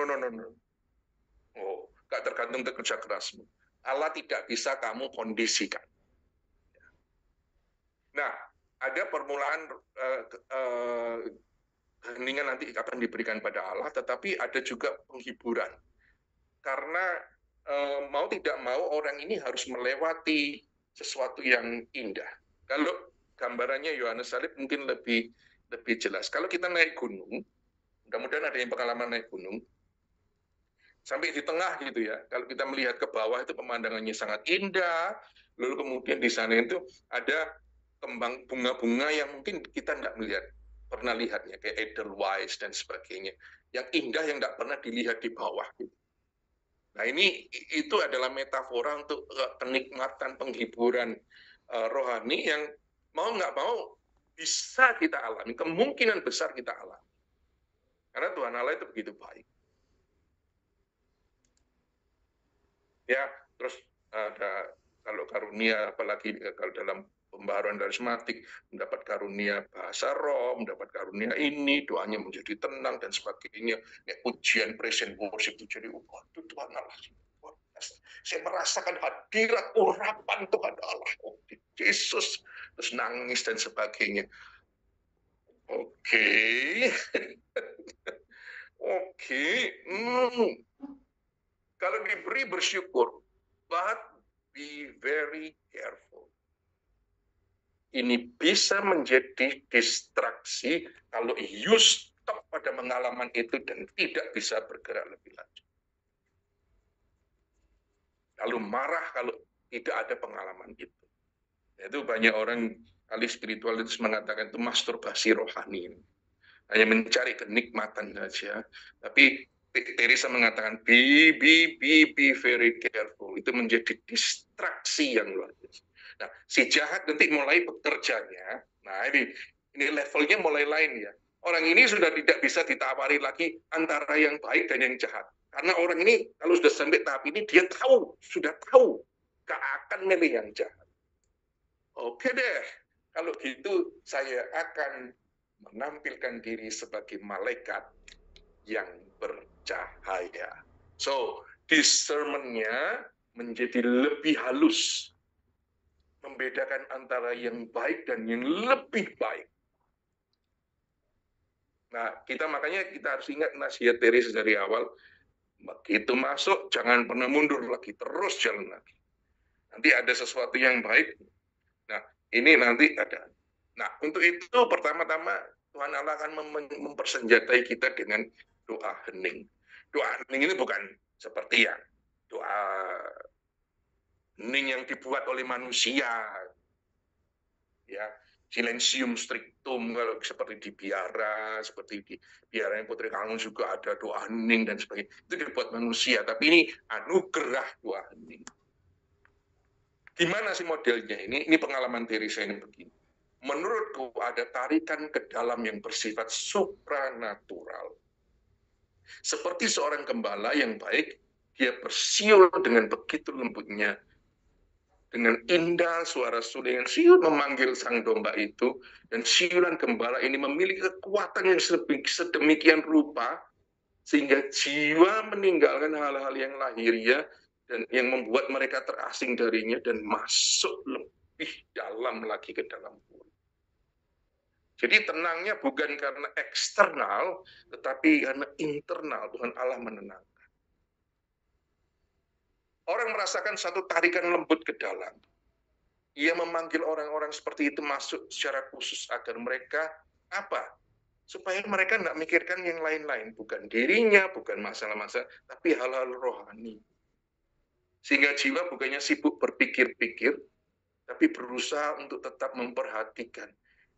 Oh, gak tergantung kerja kerasmu. Allah tidak bisa kamu kondisikan. Nah, ada permulaan keheningan nanti akan diberikan pada Allah, tetapi ada juga penghiburan. Karena mau tidak mau orang ini harus melewati sesuatu yang indah. Kalau gambarannya Yohanes Salib mungkin lebih jelas. Kalau kita naik gunung, mudah-mudahan ada yang pengalaman naik gunung, sampai di tengah gitu ya, kalau kita melihat ke bawah itu pemandangannya sangat indah, lalu kemudian di sana itu ada kembang bunga-bunga yang mungkin kita nggak pernah lihatnya, kayak Edelweiss dan sebagainya, yang indah yang nggak pernah dilihat di bawah. Nah itu adalah metafora untuk kenikmatan penghiburan rohani yang mau nggak mau bisa kita alami, kemungkinan besar kita alami. Karena Tuhan Allah itu begitu baik. Ya, terus ada kalau karunia, apalagi kalau dalam pembaharuan karismatik, mendapat karunia bahasa roh, mendapat karunia ini, doanya menjadi tenang dan sebagainya. Ya, pujian, praise and worship itu jadi, waduh Tuhan Allah. Saya merasakan hadirat urapan Tuhan Allah. Oh, Yesus, terus nangis dan sebagainya. Oke. Oke. Kalau diberi bersyukur, but be very careful. Ini bisa menjadi distraksi kalau you stop pada pengalaman itu dan tidak bisa bergerak lebih lanjut. Lalu marah kalau tidak ada pengalaman itu. Itu banyak orang ahli spiritual itu mengatakan itu masturbasi rohani. Hanya mencari kenikmatan saja. Tapi Teresa mengatakan be very careful. Itu menjadi distraksi yang luar biasa. Nah, si jahat nanti mulai bekerjanya. Nah, ini levelnya mulai lain ya. Orang ini sudah tidak bisa ditawari lagi antara yang baik dan yang jahat. Karena orang ini kalau sudah sampai tahap ini dia sudah tahu gak akan milih yang jahat. Oke deh, kalau gitu saya akan menampilkan diri sebagai malaikat yang bercahaya. So, discernment-nya menjadi lebih halus. Membedakan antara yang baik dan yang lebih baik. Nah, makanya kita harus ingat nasihat Teresa dari awal. Begitu masuk, jangan pernah mundur lagi. Terus jalan lagi. Nanti ada sesuatu yang baik. Nah, ini nanti ada. Nah, untuk itu pertama-tama Tuhan Allah akan mempersenjatai kita dengan doa hening. Doa hening ini bukan seperti yang doa hening yang dibuat oleh manusia. Ya, silensium strictum kalau seperti di biara, seperti di biara yang Putri Kangen juga ada doa hening dan sebagainya. Itu dibuat manusia, tapi ini anugerah doa hening. Gimana sih modelnya ini? Ini pengalaman Teresa ini begini. Menurutku ada tarikan ke dalam yang bersifat supranatural. Seperti seorang gembala yang baik, dia bersiul dengan begitu lembutnya, dengan indah suara suling yang siul memanggil sang domba itu, dan siulan gembala ini memiliki kekuatan yang sedemikian rupa, sehingga jiwa meninggalkan hal-hal yang lahiriah, dan yang membuat mereka terasing darinya, dan masuk lebih dalam lagi ke dalam puri. Jadi tenangnya bukan karena eksternal, tetapi karena internal. Tuhan Allah menenangkan. Orang merasakan satu tarikan lembut ke dalam. Ia memanggil orang-orang seperti itu masuk secara khusus agar mereka apa? Supaya mereka tidak mikirkan yang lain-lain. Bukan dirinya, bukan masalah-masalah, tapi hal-hal rohani. Sehingga jiwa bukannya sibuk berpikir-pikir, tapi berusaha untuk tetap memperhatikan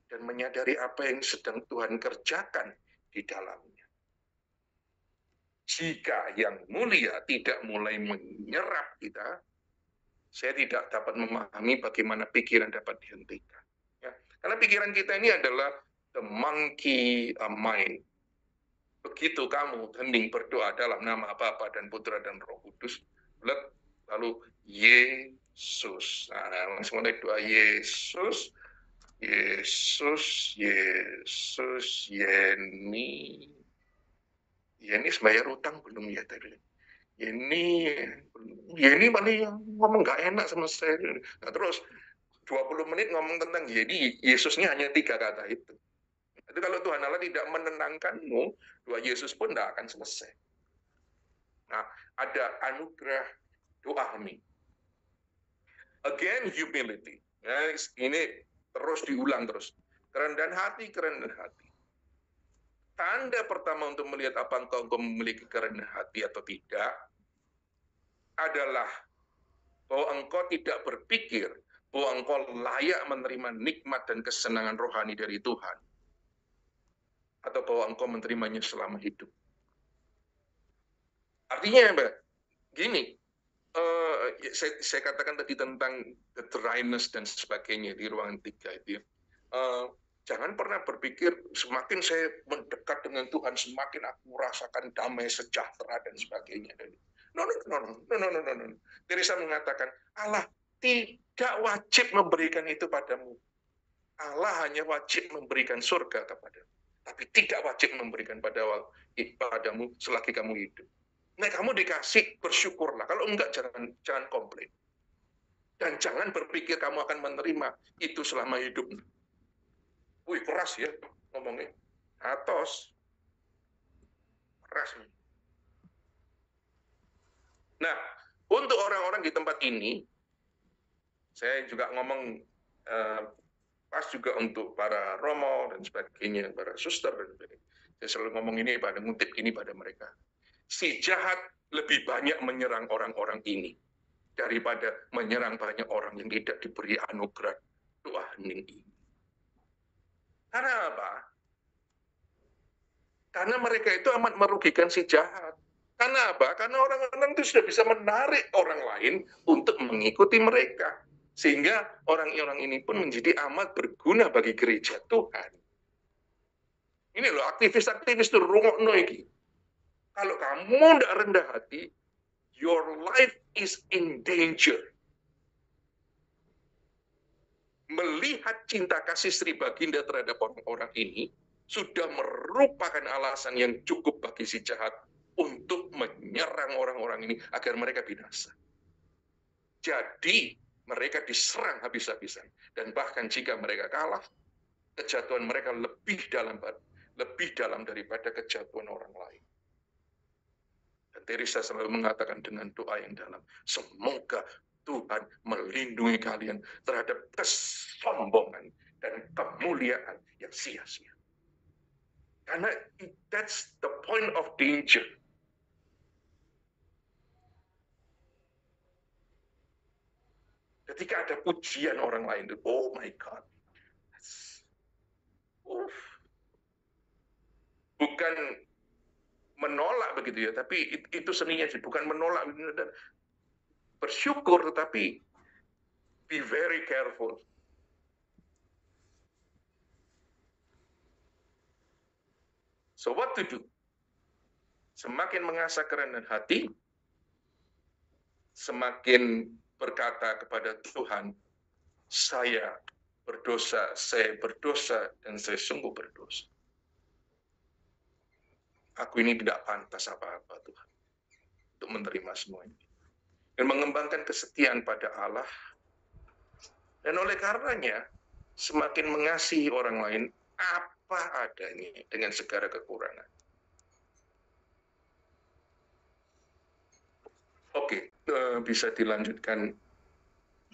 dan menyadari apa yang sedang Tuhan kerjakan di dalamnya. Jika yang mulia tidak mulai menyerap kita, saya tidak dapat memahami bagaimana pikiran dapat dihentikan. Ya. Karena pikiran kita ini adalah the monkey mind. Begitu kamu hening berdoa dalam nama Bapa dan Putra dan Roh Kudus, lalu Yesus. Nah, langsung mulai doa Yesus, Yesus, Yesus, Yeni bayar utang belum ya tadi? Yeni paling ngomong nggak enak sama saya. Nah, terus 20 menit ngomong tentang Yeni, Yesusnya hanya 3 kata itu. Jadi kalau Tuhan Allah tidak menenangkanmu, doa Yesus pun tidak akan selesai. Nah, ada anugerah doa hening. Again, humility. Nah, ini terus diulang terus. Kerendahan hati. Tanda pertama untuk melihat apa engkau memiliki kerendahan hati atau tidak adalah bahwa engkau tidak berpikir bahwa engkau layak menerima nikmat dan kesenangan rohani dari Tuhan, atau bahwa engkau menerimanya selama hidup. Artinya Mbak, gini, saya katakan tadi tentang the dryness dan sebagainya di ruangan 3 itu ya. Jangan pernah berpikir semakin saya mendekat dengan Tuhan, semakin aku rasakan damai, sejahtera, dan sebagainya. No. Teresa mengatakan, Allah tidak wajib memberikan itu padamu. Allah hanya wajib memberikan surga kepadamu, tapi tidak wajib memberikan padamu selagi kamu hidup. Nah, kamu dikasih, bersyukurlah. Kalau enggak, jangan komplain. Dan jangan berpikir kamu akan menerima itu selama hidup. Wih, keras ya ngomongnya. Atos. Keras. Nah, untuk orang-orang di tempat ini, saya juga ngomong pas juga untuk para romo dan sebagainya, para suster dan sebagainya. Saya selalu ngomong ini ngutip ini pada mereka. Si jahat lebih banyak menyerang orang-orang ini daripada menyerang banyak orang yang tidak diberi anugerah doa hening ini. Karena apa? Karena mereka itu amat merugikan si jahat. Karena apa? Karena orang-orang itu sudah bisa menarik orang lain untuk mengikuti mereka. Sehingga orang-orang ini pun menjadi amat berguna bagi gereja Tuhan. Ini loh, aktivis-aktivis itu rungokno iki. Kalau kamu tidak rendah hati, your life is in danger. Melihat cinta kasih Sri Baginda terhadap orang-orang ini sudah merupakan alasan yang cukup bagi si jahat untuk menyerang orang-orang ini agar mereka binasa. Jadi mereka diserang habis-habisan, dan bahkan jika mereka kalah, kejatuhan mereka lebih dalam daripada kejatuhan orang lain. Dan Teresa selalu mengatakan dengan doa yang dalam, semoga Tuhan melindungi kalian terhadap kesombongan dan kemuliaan yang sia-sia. Karena that's the point of danger. Ketika ada pujian orang lain, oh my God. Bukan menolak begitu ya, tapi itu seninya sih, bukan menolak, bersyukur, tetapi be very careful. So what to do? Semakin mengasah kerendahan hati, semakin berkata kepada Tuhan, saya berdosa, dan saya sungguh berdosa. Aku ini tidak pantas apa-apa Tuhan untuk menerima semua ini. Dan mengembangkan kesetiaan pada Allah. Dan oleh karenanya, semakin mengasihi orang lain apa adanya dengan segala kekurangan. Oke, bisa dilanjutkan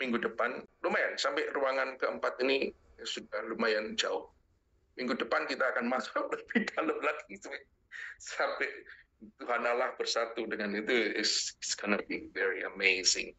minggu depan. Lumayan, sampai ruangan keempat ini sudah lumayan jauh. Minggu depan kita akan masuk lebih dalam lagi sampai Tuhan Allah bersatu dengan itu. It's gonna be very amazing.